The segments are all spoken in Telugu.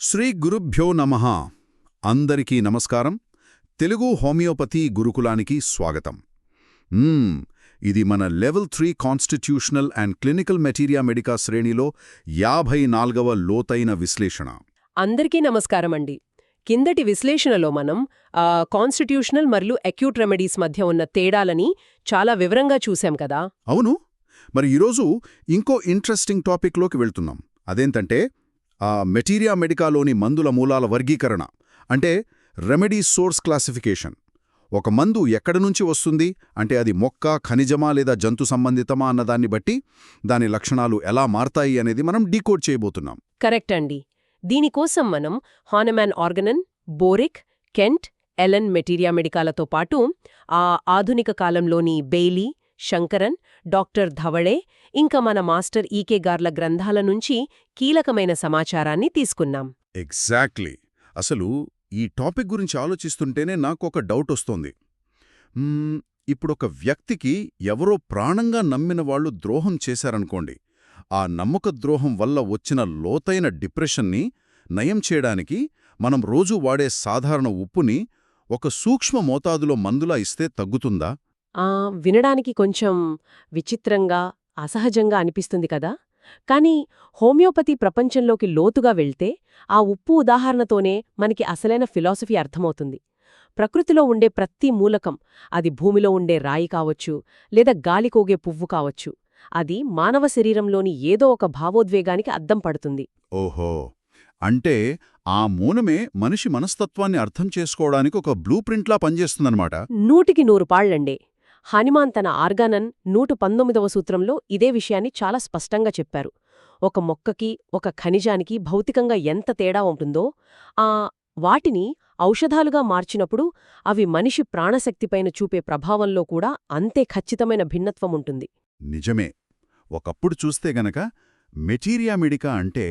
శ్రీ గురుభ్యో నమః. అందరికీ నమస్కారం. తెలుగు హోమియోపతి గురుకులానికి స్వాగతం. ఇది మన level 3 constitutional and clinical materia medica శ్రేణిలో 54వ లోతైన విశ్లేషణ. అందరికీ నమస్కారమండి. కిందటి విశ్లేషణలో మనం కాన్స్టిట్యూషనల్ మరియు అక్యూట్ రెమెడీస్ మధ్య ఉన్న తేడాలని చాలా వివరంగా చూశాం కదా. అవును. మరి ఈరోజు ఇంకో ఇంట్రెస్టింగ్ టాపిక్లోకి వెళ్తున్నాం. అదేంటంటే మెటీరియా మెడికాలోని మందుల మూలాల వర్గీకరణ, అంటే రెమెడీ సోర్స్ క్లాసిఫికేషన్. ఒక మందు ఎక్కడి నుంచి వస్తుంది అంటే అది మొక్క, ఖనిజమా లేదా జంతు సంబంధితమా అన్నదాన్ని బట్టి దాని లక్షణాలు ఎలా మారతాయి అనేది మనం డీకోడ్ చేయబోతున్నాం. కరెక్ట్ అండి. దీనికోసం మనం హానెమాన్ ఆర్గనన్, బోరిక్, కెంట్, ఎలెన్ మెటీరియా మెడికాలతో పాటు ఆధునిక కాలంలోని బెయిలీ, శంకరన్, డాక్టర్ ధవళే, ఇంకా మన మాస్టర్ ఈకే గార్ల గ్రంథాల నుంచి కీలకమైన సమాచారాన్ని తీసుకున్నాం. ఎగ్జాక్ట్లీ. అసలు ఈ టాపిక్ గురించి ఆలోచిస్తుంటేనే నాకొక డౌట్ వస్తోంది. ఇప్పుడొక వ్యక్తికి ఎవరో ప్రాణంగా నమ్మిన వాళ్ళు ద్రోహం చేశారనుకోండి. ఆ నమ్మక ద్రోహం వల్ల వచ్చిన లోతైన డిప్రెషన్ని నయం చేయడానికి మనం రోజూ వాడే సాధారణ ఉప్పుని ఒక సూక్ష్మ మోతాదులో మందులా ఇస్తే తగ్గుతుందా? వినడానికి కొంచెం విచిత్రంగా, అసహజంగా అనిపిస్తుంది కదా. కానీ హోమియోపతి ప్రపంచంలోకి లోతుగా వెళ్తే ఆ ఉప్పు ఉదాహరణతోనే మనకి అసలైన ఫిలాసఫీ అర్థమవుతుంది. ప్రకృతిలో ఉండే ప్రతి మూలకం, అది భూమిలో ఉండే రాయి కావచ్చు లేదా గాలికోగే పువ్వు కావచ్చు, అది మానవ శరీరంలోని ఏదో ఒక భావోద్వేగానికి అద్దం పడుతుంది. ఓహో, అంటే ఆ మూలమే మనిషి మనస్తత్వాన్ని అర్థం చేసుకోవడానికి ఒక బ్లూ ప్రింట్లా పనిచేస్తుందన్నమాట. 100% పాళ్లండే. హనుమాన్ తన ఆర్గానన్ 119వ సూత్రంలో ఇదే విషయాన్ని చాలా స్పష్టంగా చెప్పారు. ఒక మొక్కకి, ఒక ఖనిజానికి భౌతికంగా ఎంత తేడా ఉంటుందో, వాటిని ఔషధాలుగా మార్చినప్పుడు అవి మనిషి ప్రాణశక్తిపైన చూపే ప్రభావంలో కూడా అంతే ఖచ్చితమైన భిన్నత్వముంటుంది. నిజమే. ఒకప్పుడు చూస్తే గనక మెటీరియా మెడికా అంటే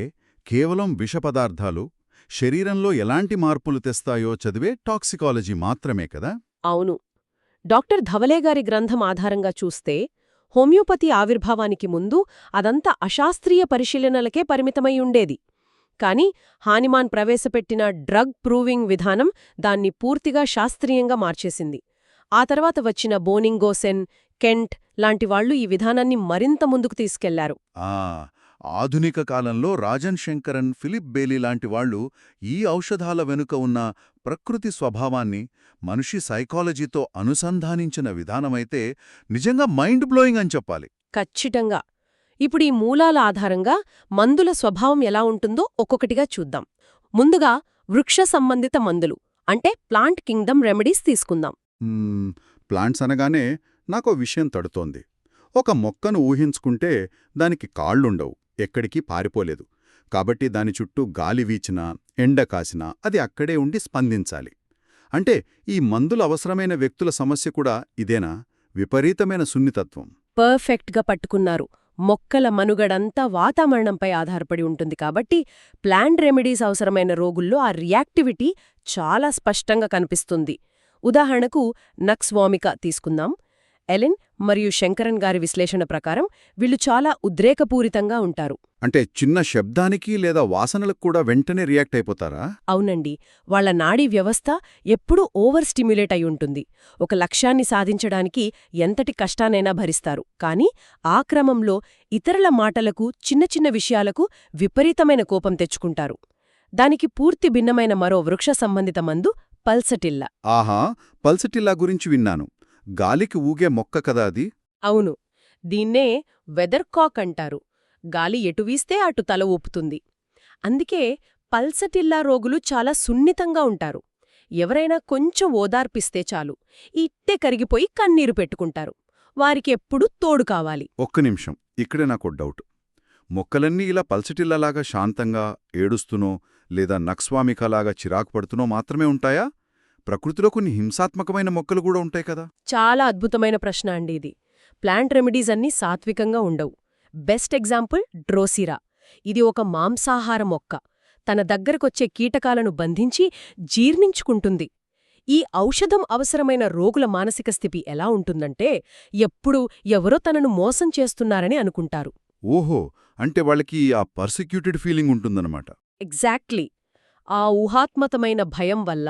కేవలం విషపదార్థాలు శరీరంలో ఎలాంటి మార్పులు తెస్తాయో చదివే టాక్సికాలజీ మాత్రమే కదా. అవును. డాక్టర్ ధవలేగారి గ్రంథం ఆధారంగా చూస్తే హోమియోపతి ఆవిర్భావానికి ముందు అదంతా అశాస్త్రీయ పరిశీలనలకే పరిమితమై ఉండేది. కాని హానిమాన్ ప్రవేశపెట్టిన డ్రగ్ ప్రూవింగ్ విధానం దాన్ని పూర్తిగా శాస్త్రీయంగా మార్చేసింది. ఆ తర్వాత వచ్చిన బోనింగోసెన్, కెంట్ లాంటివాళ్లు ఈ విధానాన్ని మరింత ముందుకు తీసుకెళ్లారు. ఆధునిక కాలంలో రాజన్ శంకరన్, ఫిలిప్ బేలీ లాంటి వాళ్లు ఈ ఔషధాల వెనుక ఉన్న ప్రకృతి స్వభావాన్ని మనిషి సైకాలజీతో అనుసంధానించిన విధానమైతే నిజంగా మైండ్ బ్లోయింగ్ అని చెప్పాలి. ఖచ్చితంగా. ఇప్పుడు ఈ మూలాల ఆధారంగా మందుల స్వభావం ఎలా ఉంటుందో ఒక్కొక్కటిగా చూద్దాం. ముందుగా వృక్ష సంబంధిత మందులు అంటే ప్లాంట్ కింగ్డమ్ రెమెడీస్ తీసుకుందాం. ప్లాంట్స్ అనగానే నాకో విషయం తడుతోంది. ఒక మొక్కను ఊహించుకుంటే దానికి కాళ్లుండవు, ఎక్కడికి పారిపోలేదు. కాబట్టి దాని చుట్టూ గాలి వీచినా, ఎండ కాసినా అది అక్కడే ఉండి స్పందించాలి. అంటే ఈ మందులు అవసరమైన వ్యక్తుల సమస్య కూడా ఇదేనా? విపరీతమైన సున్నితత్వం. పర్ఫెక్ట్గా పట్టుకున్నారు. మొక్కల మనుగడంతా వాతావరణంపై ఆధారపడి ఉంటుంది కాబట్టి ప్లాంట్ రెమెడీస్ అవసరమైన రోగుల్లో ఆ రియాక్టివిటీ చాలా స్పష్టంగా కనిపిస్తుంది. ఉదాహరణకు నక్స్ వామికా తీసుకుందాం. ఎలెన్ మరియు శంకరన్ గారి విశ్లేషణ ప్రకారం వీళ్లు చాలా ఉద్రేకపూరితంగా ఉంటారు. అంటే చిన్న శబ్దానికి లేదా వాసనలకు కూడా వెంటనే రియాక్ట్ అయిపోతారా? అవునండి. వాళ్ల నాడీ వ్యవస్థ ఎప్పుడూ ఓవర్ స్టిమ్యులేట్ అయి ఉంటుంది. ఒక లక్ష్యాన్ని సాధించడానికి ఎంతటి కష్టానైనా భరిస్తారు. కానీ ఆ క్రమంలో ఇతరుల మాటలకు, చిన్న చిన్న విషయాలకు విపరీతమైన కోపం తెచ్చుకుంటారు. దానికి పూర్తి భిన్నమైన మరో వృక్ష సంబంధిత మందు పల్సటిల్లా. ఆహా, పల్సటిల్లా గురించి విన్నాను. గాలికి ఊగే మొక్క కదా అది? అవును. దీన్నే వెదర్కాక్ అంటారు. గాలి ఎటు వీస్తే అటు తల ఊపుతుంది. అందుకే పల్సటిల్లా రోగులు చాలా సున్నితంగా ఉంటారు. ఎవరైనా కొంచెం ఓదార్పిస్తే చాలు ఇట్టే కరిగిపోయి కన్నీరు పెట్టుకుంటారు. వారికి ఎప్పుడూ తోడు కావాలి. ఒక్క నిమిషం, ఇక్కడే నాకు డౌట్. మొక్కలన్నీ ఇలా పల్సటిల్లాలాగా శాంతంగా ఏడుస్తూనో లేదా నక్స్వామికాలాగా చిరాకు పడుతూనో మాత్రమే ఉంటాయా? ప్రకృతిలో కొన్ని హింసాత్మకమైన మొక్కలు కూడా ఉంటాయి కదా. చాలా అద్భుతమైన ప్రశ్న అండి ఇది. ప్లాంట్ రెమెడీస్ అన్నీ సాత్వికంగా ఉండవు. Best example Drosera. ఇది ఒక మాంసాహార మొక్క. తన దగ్గరకొచ్చే కీటకాలను బంధించి జీర్ణించుకుంటుంది. ఈ ఔషధం అవసరమైన రోగుల మానసిక స్థితి ఎలా ఉంటుందంటే ఎప్పుడూ ఎవరో తనను మోసం చేస్తున్నారని అనుకుంటారు. ఓహో, అంటే వాళ్ళకి ఆ పర్సిక్యూటెడ్ ఫీలింగ్ ఉంటుందన్నమాట. ఎగ్జాక్ట్లీ. ఆ ఊహాత్మకమైన భయం వల్ల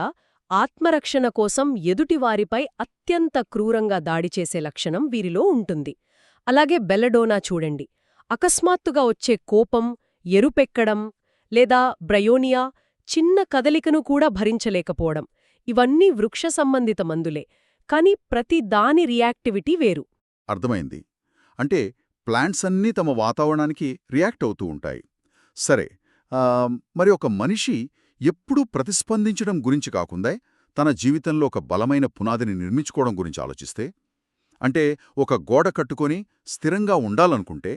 ఆత్మరక్షణ కోసం ఎదుటివారిపై అత్యంత క్రూరంగా దాడి చేసే లక్షణం వీరిలో ఉంటుంది. అలాగే బెల్లడోనా చూడండి. అకస్మాత్తుగా వచ్చే కోపం, ఎరుపెక్కడం లేదా బ్రయోనియా, చిన్న కదలికను కూడా భరించలేకపోవడం ఇవన్నీ వృక్ష సంబంధిత మందులే, కాని ప్రతి దాని రియాక్టివిటీ వేరు. అర్థమైంది. అంటే ప్లాంట్స్ అన్నీ తమ వాతావరణానికి రియాక్ట్ అవుతూ ఉంటాయి. సరే, మరి ఒక మనిషి ఎప్పుడూ ప్రతిస్పందించడం గురించి కాకుండా తన జీవితంలో ఒక బలమైన పునాదిని నిర్మించుకోవడం గురించి ఆలోచిస్తే, అంటే ఒక గోడ కట్టుకొని స్థిరంగా ఉండాలనుకుంటే,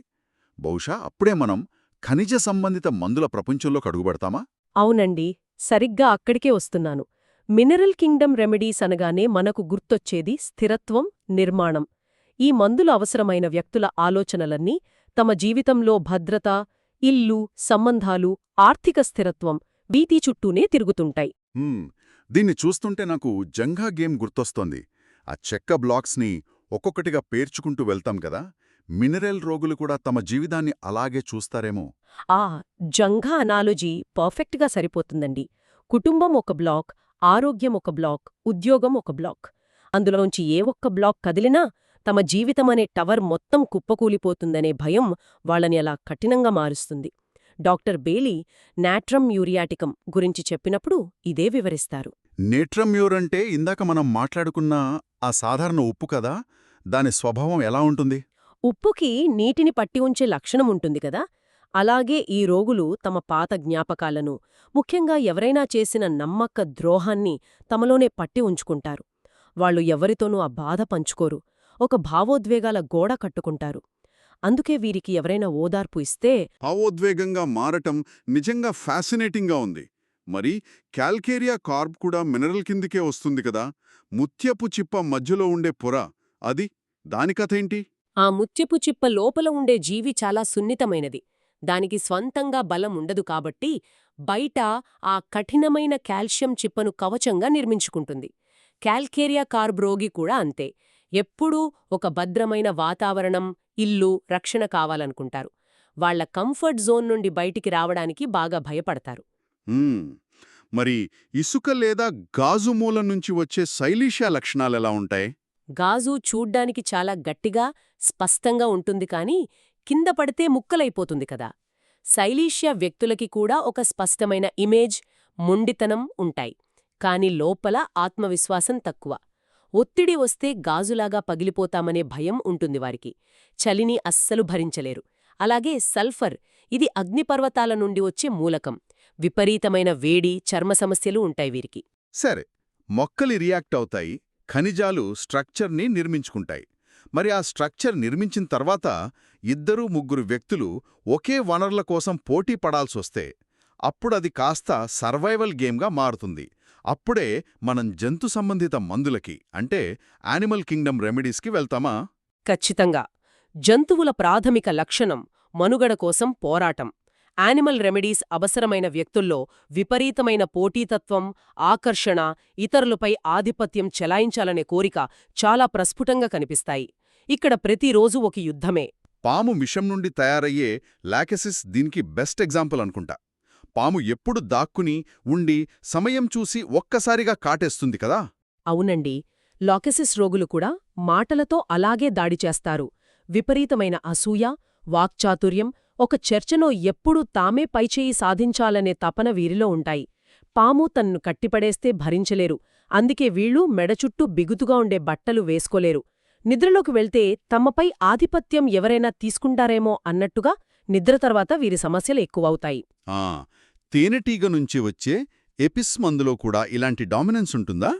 బహుశా అప్పుడే మనం ఖనిజ సంబంధిత మందుల ప్రపంచంలోకి అడుగుపెడతామా? అవునండి, సరిగ్గా అక్కడికే వస్తున్నాను. మినరల్ కింగ్డమ్ రెమెడీస్ అనగానే మనకు గుర్తొచ్చేది స్థిరత్వం, నిర్మాణం. ఈ మందులు అవసరమైన వ్యక్తుల ఆలోచనలన్నీ తమ జీవితంలో భద్రత, ఇల్లు, సంబంధాలు, ఆర్థిక స్థిరత్వం వీటి చుట్టూనే తిరుగుతుంటాయి. దీన్ని చూస్తుంటే నాకు జంగా గేమ్ గుర్తొస్తోంది. ఆ చెక్క బ్లాక్స్ని ఒక్కొక్కటిగా పేర్చుకుంటూ వెళ్తాం కదా. మినరల్ రోగులు కూడా తమ జీవితాన్ని అలాగే చూస్తారేమో. ఆ జంగా అనాలజీ పర్ఫెక్ట్గా సరిపోతుందండి. కుటుంబం ఒక బ్లాక్, ఆరోగ్యం ఒక బ్లాక్, ఉద్యోగం ఒక బ్లాక్. అందులోంచి ఏ ఒక్క బ్లాక్ కదిలినా తమ జీవితమనే టవర్ మొత్తం కుప్పకూలిపోతుందనే భయం వాళ్ళని అలా కఠినంగా మారుస్తుంది. డాక్టర్ బేలీ నాట్రమ్ యూరియాటికం గురించి చెప్పినప్పుడు ఇదే వివరిస్తారు. నేట్రమ్యూర్ అంటే ఇందాక మనం మాట్లాడుకున్న ఆ సాధారణ ఉప్పు కదా. దాని స్వభావం ఎలా ఉంటుంది? ఉప్పుకి నీటిని పట్టి ఉంచే లక్షణం ఉంటుంది కదా. అలాగే ఈ రోగులు తమ పాత జ్ఞాపకాలను, ముఖ్యంగా ఎవరైనా చేసిన నమ్మక ద్రోహాన్ని తమలోనే పట్టి ఉంచుకుంటారు. వాళ్ళు ఎవరితోనూ ఆ బాధ పంచుకోరు. ఒక భావోద్వేగాల గోడ కట్టుకుంటారు. అందుకే వీరికి ఎవరైనా ఓదార్పు ఇస్తే భావోద్వేగంగా మారటం నిజంగా ఫ్యాసినేటింగ్గా ఉంది. మరి క్యాల్కేరియా కార్బ్ కూడా మినరల్ కిందికే వస్తుంది కదా. ముత్యపు చిప్ప మధ్యలో ఉండే పొర, అది దాని కథేంటి? ఆ ముత్యపు చిప్ప లోపల ఉండే జీవి చాలా సున్నితమైనది. దానికి స్వంతంగా బలం ఉండదు కాబట్టి బయట ఆ కఠినమైన కాల్షియం చిప్పను కవచంగా నిర్మించుకుంటుంది. క్యాల్కేరియా కార్బ్ రోగి కూడా అంతే. ఎప్పుడూ ఒక భద్రమైన వాతావరణం, ఇల్లు, రక్షణ కావాలనుకుంటారు. వాళ్ల కంఫర్ట్ జోన్ నుండి బయటికి రావడానికి బాగా భయపడతారు. మరి ఇసుక లేదా గాజు మూలం నుంచి వచ్చే సైలీషియా లక్షణాలెలా ఉంటాయి? గాజు చూడ్డానికి చాలా గట్టిగా, స్పష్టంగా ఉంటుంది కానీ కింద పడితే ముక్కలైపోతుంది కదా. సైలీషియా వ్యక్తులకి కూడా ఒక స్పష్టమైన ఇమేజ్, మొండితనం ఉంటాయి. కాని లోపల ఆత్మవిశ్వాసం తక్కువ. ఒత్తిడి వస్తే గాజులాగా పగిలిపోతామనే భయం ఉంటుంది వారికి. చలిని అస్సలు భరించలేరు. అలాగే సల్ఫర్, ఇది అగ్నిపర్వతాల నుండి వచ్చే మూలకం. విపరీతమైన వేడి, చర్మ సమస్యలు ఉంటాయి వీరికి. సరే, మొక్కలు రియాక్ట్ అవుతాయి, ఖనిజాలు స్ట్రక్చర్ని నిర్మించుకుంటాయి. మరి ఆ స్ట్రక్చర్ నిర్మించిన తర్వాత 2-3 వ్యక్తులు ఒకే వనరుల కోసం పోటీ పడాల్సొస్తే అప్పుడది కాస్త సర్వైవల్ గేమ్గా మారుతుంది. అప్పుడే మనం జంతు సంబంధిత మందులకి, అంటే యానిమల్ కింగ్డమ్ రెమెడీస్కి వెళ్తామా? ఖచ్చితంగా. జంతువుల ప్రాథమిక లక్షణం మనుగడ కోసం పోరాటం. యానిమల్ రెమెడీస్ అవసరమైన వ్యక్తుల్లో విపరీతమైన పోటీతత్వం, ఆకర్షణ, ఇతరులపై ఆధిపత్యం చెలాయించాలనే కోరిక చాలా ప్రస్ఫుటంగా కనిపిస్తాయి. ఇక్కడ ప్రతిరోజు ఒక యుద్ధమే. పాము విషం నుండి తయారయ్యే లాకెసిస్ దీనికి బెస్ట్ ఎగ్జాంపుల్ అనుకుంటా. పాము ఎప్పుడు దాక్కుని ఉండి సమయం చూసి ఒక్కసారిగా కాటేస్తుంది కదా. అవునండి, లాకెసిస్ రోగులు కూడా మాటలతో అలాగే దాడి చేస్తారు. విపరీతమైన అసూయ, వాక్చాతుర్యం, ఒక చర్చలో ఎప్పుడూ తామే పైచేయి సాధించాలనే తపన వీరిలో ఉంటాయి. పాము తన్ను కట్టిపడేస్తే భరించలేరు. అందుకే వీళ్ళు మెడచుట్టూ బిగుతుగా ఉండే బట్టలు వేసుకోలేరు. నిద్రలోకి వెళ్తే తమపై ఆధిపత్యం ఎవరైనా తీసుకుంటారేమో అన్నట్టుగా నిద్ర తర్వాత వీరి సమస్యలు ఎక్కువవుతాయి. తేనెటీగ నుంచి వచ్చే ఎపిస్ మందులో కూడా ఇలాంటి డామినెన్స్ ఉంటుందా?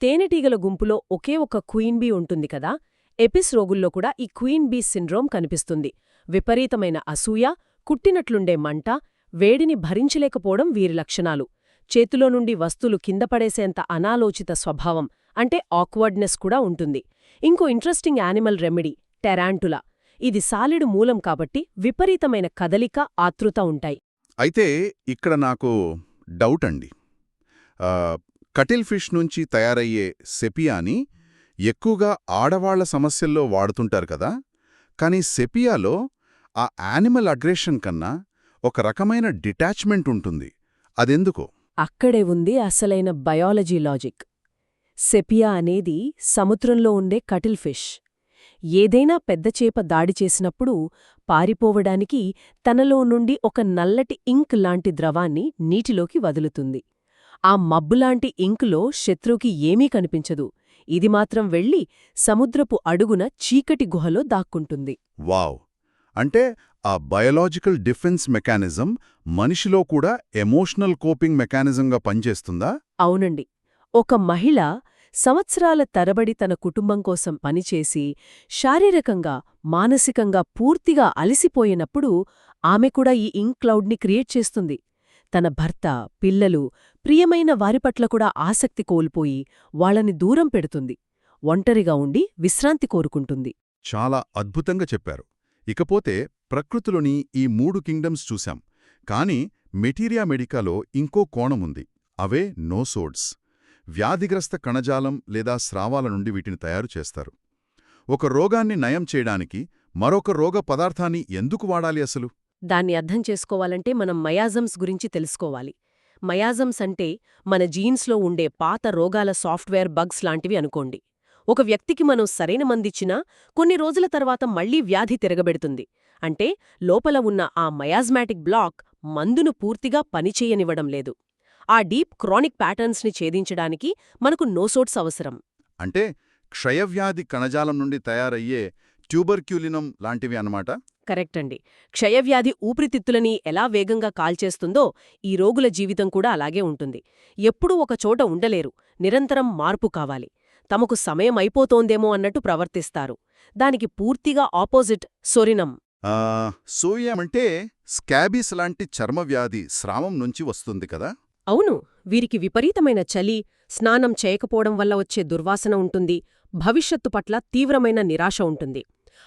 తేనెటీగల గుంపులో ఒకే ఒక క్వీన్ బీ ఉంటుంది కదా. ఎపిస్ రోగుల్లో కూడా ఈ క్వీన్ బీ సిండ్రోమ్ కనిపిస్తుంది. విపరీతమైన అసూయ, కుట్టినట్లుండే మంట, వేడిని భరించలేకపోవడం వీరి లక్షణాలు. చేతిలో నుండి వస్తువులు కిందపడేసేంత అనాలోచిత స్వభావం, అంటే ఆక్వర్డ్నెస్ కూడా ఉంటుంది. ఇంకో ఇంట్రెస్టింగ్ యానిమల్ రెమెడీ టెరాంటులా. ఇది సాలిడు మూలం కాబట్టి విపరీతమైన కదలిక, ఆతృత ఉంటాయి. అయితే ఇక్కడ నాకు డౌట్ అండి. కటిల్ ఫిష్ నుంచి తయారయ్యే సెపియాని ఎక్కువగా ఆడవాళ్ల సమస్యల్లో వాడుతుంటారు కదా. కానీ సెపియాలో ఆ యానిమల్ అగ్రెషన్ కన్నా ఒక రకమైన డిటాచ్మెంట్ ఉంటుంది. అదెందుకు? అక్కడే ఉంది అసలైన బయాలజీ లాజిక్. సెపియా అనేది సముద్రంలో ఉండే కటిల్ ఫిష్. ఏదైనా పెద్ద చేప దాడి చేసినప్పుడు పారిపోవడానికి తనలో నుండి ఒక నల్లటి ఇంక్ లాంటి ద్రవాన్ని నీటిలోకి వదులుతుంది. ఆ మబ్బులాంటి ఇంకులో శత్రువుకి ఏమీ కనిపించదు. ఇది మాత్రం వెళ్ళి సముద్రపు అడుగున చీకటి గుహలో దాక్కుంటుంది. వావ్! అంటే ఆ బయోలాజికల్ డిఫెన్స్ మెకానిజం మనిషిలో కూడా ఎమోషనల్ కోపింగ్ మెకానిజంగా పనిచేస్తుందా? అవునండి. ఒక మహిళ సంవత్సరాల తరబడి తన కుటుంబం కోసం పనిచేసి శారీరకంగా, మానసికంగా పూర్తిగా అలసిపోయినప్పుడు ఆమె కూడా ఈ ఇంక్ క్లౌడ్ని క్రియేట్ చేస్తుంది. తన భర్త, పిల్లలు, ప్రియమైన వారిపట్ల కూడా ఆసక్తి కోల్పోయి వాళ్ళని దూరం పెడుతుంది. ఒంటరిగా ఉండి విశ్రాంతి కోరుకుంటుంది. చాలా అద్భుతంగా చెప్పారు. ఇకపోతే ప్రకృతిలోని ఈ 3 కింగ్డమ్స్ చూశాం. కానీ మెటీరియా మెడికాలో ఇంకో కోణముంది. అవే నోసోడ్స్. వ్యాధిగ్రస్త కణజాలం లేదా స్రావాల నుండి వీటిని తయారు చేస్తారు. ఒక రోగాన్ని నయం చేయడానికి మరొక రోగ పదార్థాన్ని ఎందుకు వాడాలి అసలు? దాన్ని అర్థం చేసుకోవాలంటే మనం మయాజమ్స్ గురించి తెలుసుకోవాలి. మయాజమ్స్ అంటే మన జీన్స్లో ఉండే పాత రోగాల సాఫ్ట్వేర్ బగ్స్ లాంటివి అనుకోండి. ఒక వ్యక్తికి మనం సరైన మందిచ్చినా కొన్ని రోజుల తర్వాత మళ్లీ వ్యాధి తిరగబెడుతుంది. అంటే లోపల ఉన్న ఆ మయాజ్మాటిక్ బ్లాక్ మందును పూర్తిగా పనిచేయనివ్వడం లేదు. ఆ డీప్ క్రానిక్ ప్యాటర్న్స్ని ఛేదించడానికి మనకు నోసోడ్స్ అవసరం. అంటే క్షయవ్యాధి కణజాలం నుండి తయారయ్యే ట్యూబర్క్యులినం లాంటివి అన్నమాట. కరెక్ట్ అండి. క్షయవ్యాధి ఊపిరితిత్తులని ఎలా వేగంగా కాల్చేస్తుందో ఈ రోగుల జీవితం కూడా అలాగే ఉంటుంది. ఎప్పుడూ ఒక చోట ఉండలేరు. నిరంతరం మార్పు కావాలి. తమకు సమయం అయిపోతోందేమో అన్నట్టు ప్రవర్తిస్తారు. దానికి పూర్తిగా ఆపోజిట్ సోరినం. సోరియం అంటే స్కాబీస్ లాంటి చర్మవ్యాధి స్రావం నుంచి వస్తుంది కదా? అవును. వీరికి విపరీతమైన చలి, స్నానం చేయకపోవడం వల్ల వచ్చే దుర్వాసన ఉంటుంది. భవిష్యత్తు పట్ల తీవ్రమైన నిరాశ ఉంటుంది.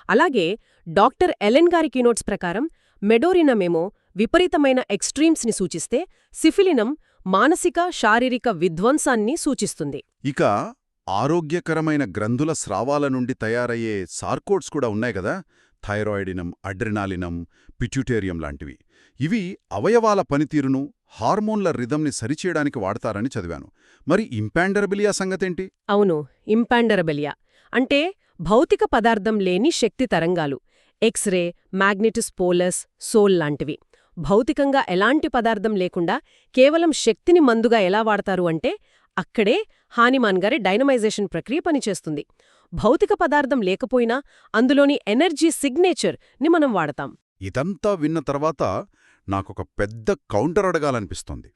అలాగే డాక్టర్ ఎలెన్ గారి కీనోట్స్ ప్రకారం మెడోరినమేమో విపరీతమైన ఎక్స్ట్రీమ్స్ని సూచిస్తే, సిఫిలినం మానసిక, శారీరక విధ్వంసాన్ని సూచిస్తుంది. ఇక ఆరోగ్యకరమైన గ్రంథుల స్రావాల నుండి తయారయ్యే సార్కోడ్స్ కూడా ఉన్నాయి కదా? థైరాయిడినం, అడ్రినాలినం, పిట్యూటేరియం లాంటివి. ఇవి అవయవాల పనితీరును, హార్మోన్ల రిథంని సరిచేయడానికి వాడతారని చదివాను. మరి ఇంపాండరబిలియా సంగతేంటి? అవును, ఇంపాండరబిలియా అంటే భౌతిక పదార్థం లేని శక్తి తరంగాలు. ఎక్స్రే, మ్యాగ్నెటిస్ పోలస్, సోల్ లాంటివి. భౌతికంగా ఎలాంటి పదార్థం లేకుండా కేవలం శక్తిని మందుగా ఎలా వాడతారు అంటే, అక్కడే హానిమాన్ గారి డైనమైజేషన్ ప్రక్రియ పనిచేస్తుంది. భౌతిక పదార్థం లేకపోయినా అందులోని ఎనర్జీ సిగ్నేచర్ ని మనం వాడతాం. ఇదంతా విన్న తర్వాత నాకొక పెద్ద కౌంటర్ అడగాలనిపిస్తోంది.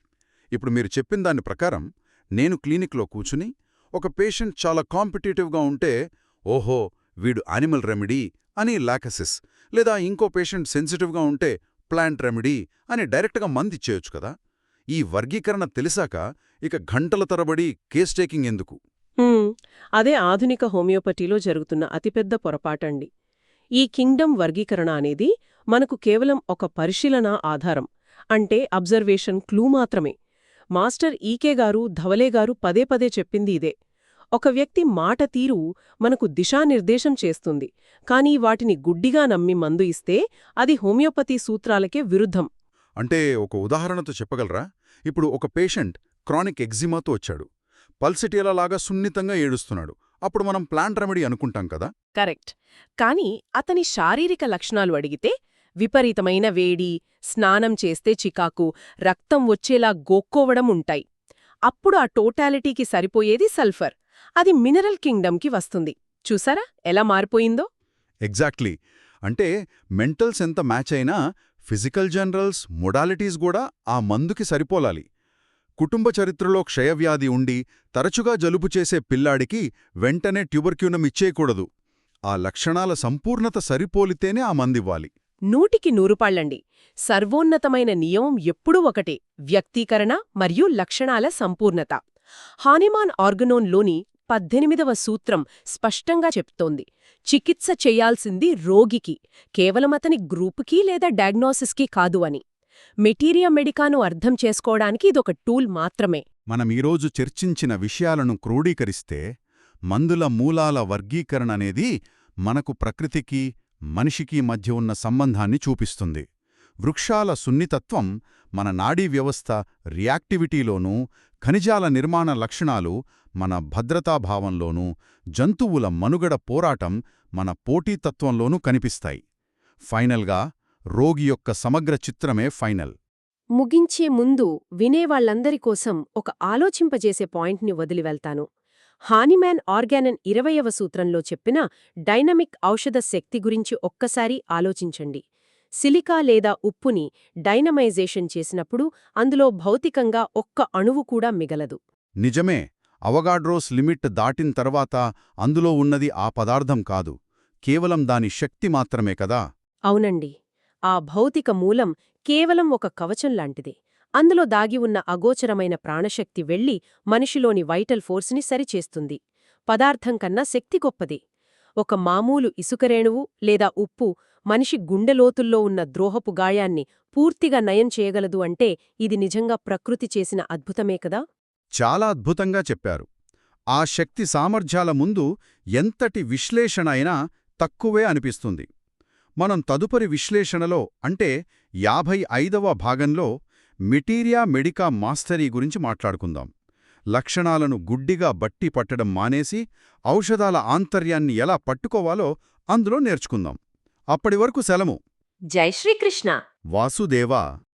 ఇప్పుడు మీరు చెప్పిన దాని ప్రకారం నేను క్లినిక్లో కూచుని ఒక పేషెంట్ చాలా కాంపిటేటివ్గా ఉంటే, ఓహో వీడు యానిమల్ రెమెడీ అని లాకసిస్, లేదా ఇంకో పేషెంట్ సెన్సిటివ్గా ఉంటే ప్లాంట్ రెమెడీ అని డైరెక్ట్గా మందిచ్చేయొచ్చు కదా? ఈ వర్గీకరణ తెలిసాక ఇక గంటల తరబడి కేస్ టేకింగ్ ఎందుకు? అదే ఆధునిక హోమియోపతిలో జరుగుతున్న అతిపెద్ద పొరపాటండి. ఈ కింగ్డమ్ వర్గీకరణ అనేది మనకు కేవలం ఒక పరిశీలన ఆధారం, అంటే అబ్జర్వేషన్ క్లూ మాత్రమే. మాస్టర్ ఈకే గారు, ధవలే గారు పదే పదే చెప్పింది ఇదే. ఒక వ్యక్తి మాట తీరు మనకు దిశానిర్దేశం చేస్తుంది, కానీ వాటిని గుడ్డిగా నమ్మి మందు ఇస్తే అది హోమియోపతి సూత్రాలకే విరుద్ధం. అంటే ఒక ఉదాహరణతో చెప్పగలరా? ఇప్పుడు ఒక పేషెంట్ క్రానిక్ ఎగ్జిమాతో వచ్చాడు. పల్సిటీలలాగా సున్నితంగా ఏడుస్తున్నాడు. అప్పుడు మనం ప్లాంట్ రెమెడీ అనుకుంటాం కదా? కరెక్ట్. కానీ అతని శారీరక లక్షణాలు అడిగితే విపరీతమైన వేడి, స్నానం చేస్తే చికాకు, రక్తం వచ్చేలా గోక్కోవడం ఉంటాయి. అప్పుడు ఆ టోటాలిటీకి సరిపోయేది సల్ఫర్. అది మినరల్ కింగ్డమ్కి వస్తుంది. చూసారా ఎలా మారిపోయిందో? ఎగ్జాక్ట్లీ. అంటే మెంటల్స్ ఎంత మ్యాచ్ అయినా ఫిజికల్ జనరల్స్, మొడాలిటీస్ కూడా ఆ మందుకి సరిపోలాలి. కుటుంబ చరిత్రలో క్షయవ్యాధి ఉండి తరచుగా జలుబు చేసే పిల్లాడికి వెంటనే ట్యూబర్క్యునం ఇచ్చేయకూడదు. ఆ లక్షణాల సంపూర్ణత సరిపోలితేనే ఆ మందివ్వాలి. 100కి 100 పాళ్లండి. సర్వోన్నతమైన నియమం ఎప్పుడూ ఒకటే: వ్యక్తీకరణ మరియు లక్షణాల సంపూర్ణత. హానిమాన్ ఆర్గనోన్లోని 18వ సూత్రం స్పష్టంగా చెప్తోంది, చికిత్స చెయ్యాల్సింది రోగికి, కేవలం అతని గ్రూపుకి లేదా డయాగ్నోసిస్కి కాదు అని. మెటీరియా మెడికాను అర్థం చేసుకోవడానికి ఇదొక టూల్ మాత్రమే. మనం ఈరోజు చర్చించిన విషయాలను క్రోడీకరిస్తే మందుల మూలాల వర్గీకరణ అనేది మనకు ప్రకృతికి, మనిషికి మధ్య ఉన్న సంబంధాన్ని చూపిస్తుంది. వృక్షాల సున్నితత్వం మన నాడీ వ్యవస్థ రియాక్టివిటీలోనూ, ఖనిజాల నిర్మాణ లక్షణాలు మన భద్రతాభావంలోనూ, జంతువుల మనుగడ పోరాటం మన పోటీతత్వంలోనూ కనిపిస్తాయి. ఫైనల్గా రోగి యొక్క సమగ్ర చిత్రమే ఫైనల్. ముగించే ముందు వినేవాళ్లందరి కోసం ఒక ఆలోచింపజేసే పాయింట్ని వదిలి వెళ్తాను. హానిమాన్ ఆర్గానన్ 20వ సూత్రంలో చెప్పిన డైనమిక్ ఔషధ శక్తి గురించి ఒక్కసారి ఆలోచించండి. సిలికా లేదా ఉప్పుని డైనమైజేషన్ చేసినప్పుడు అందులో భౌతికంగా ఒక్క అణువు కూడా మిగలదు. నిజమే, అవగాడ్రోస్ లిమిట్ దాటిన తర్వాత అందులో ఉన్నది ఆ పదార్థం కాదు, కేవలం దాని శక్తి మాత్రమే కదా. అవునండి. ఆ భౌతిక మూలం కేవలం ఒక కవచం లాంటిది. అందులో దాగి ఉన్న అగోచరమైన ప్రాణశక్తి వెళ్లి మనిషిలోని వైటల్ ఫోర్స్ని సరిచేస్తుంది. పదార్థం కన్నా శక్తి గొప్పది. ఒక మామూలు ఇసుకరేణువు లేదా ఉప్పు మనిషి గుండెలోతుల్లో ఉన్న ద్రోహపు గాయాన్ని పూర్తిగా నయం చేయగలదు అంటే ఇది నిజంగా ప్రకృతి చేసిన అద్భుతమే కదా. చాలా అద్భుతంగా చెప్పారు. ఆ శక్తి సామర్థ్యాల ముందు ఎంతటి విశ్లేషణ అయినా తక్కువే అనిపిస్తుంది. మనం తదుపరి విశ్లేషణలో అంటే 55వ భాగంలో మెటీరియా మెడికా మాస్టరీ గురించి మాట్లాడుకుందాం. లక్షణాలను గుడ్డిగా బట్టి పట్టడం మానేసి ఔషధాల ఆంతర్యాన్ని ఎలా పట్టుకోవాలో అందులో నేర్చుకుందాం. అప్పటివరకు సెలము. జై శ్రీకృష్ణ. వాసుదేవా.